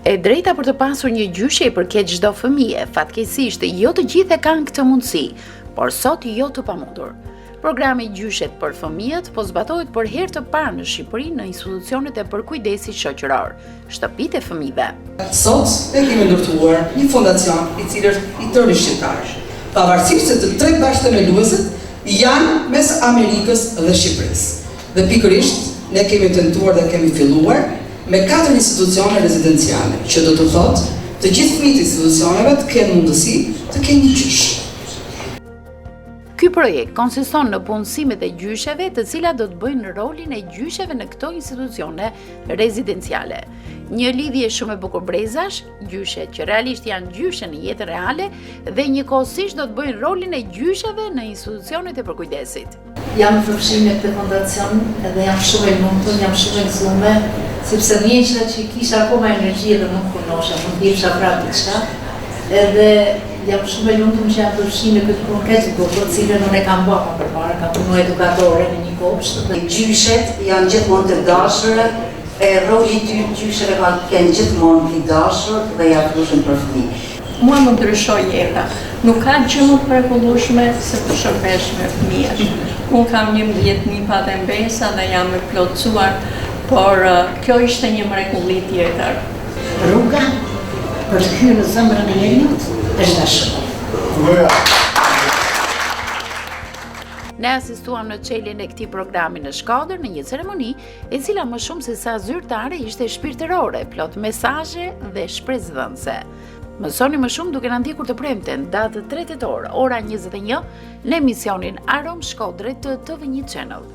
E drejta për të pasur një gjyshe i përket çdo fëmije, fatkeqësisht jo të gjithë e kanë këtë mundësi, por sot jo të pamundur. Programi Gjyshet për fëmijët po zbatohet për herë të parë në Shqipëri në institucionet e përkujdesit shoqëror, shtëpitë e fëmijëve. Sot ne kemi ndërtuar një fondacion i cili është i tërë shqiptar, pavarësisht se të tre bashkëthemeluesit janë mes Amerikës dhe Shqipërisë. Dhe pikërisht ne kemi tentuar dhe kemi filluar me 4 institucione rezidenciale, që do të thotë të gjithë fëmijët e institucioneve të kenë mundësi të kenë një gjysh. Ky projekt konsiston në punësimet e gjysheve, të cilat do të bëjnë rolin e gjysheve në këto institucione rezidenciale. Një lidhje shumë e bukur brezash, gjyshet që realisht janë gjyshe në jetën reale dhe njëkohësisht do të bëjnë rolin e gjysheve në institucionet e përkujdesit. Jam përfshirë në këtë fondacion dhe jam shumë e lumtur, jam shumë e gëzuar, sepse ndjeshja që kisha akoma energji dhe nuk punosha, mund të isha prapë diçka. Edhe jam shumë e lumtur që jam përfshirë në këtë punë kaq të bukur, cilën unë e kam bërë më përpara, kam punuar edukatore në një kopsht. Gjyshet janë gjithmonë të dashura, e roli i gjysheve kanë gjithmonë të dashur dhe ja afrohen për fëmijë. Mua më ndryshoi jeta. Nuk ka gjë më të mrekullueshme se të shërbesh me fëmijë. Unë kam 11 patë mbesa dhe jam e plotësuar, por kjo ishte një mrekulli tjetër. Rruga për të hyrë në zemrën e njeriut është dashuri. Ne asistuam në çeljen e këtij programi në Shkodër në një ceremoni e cila më shumë se sa zyrtare ishte shpirtërore, plot mesazhe dhe shpresëdhënëse. Mësoni më shumë duke na ndjekur të premten, datë 3 tetor, ora 21, në emisionin Arom Shkodre të TV1 Channel.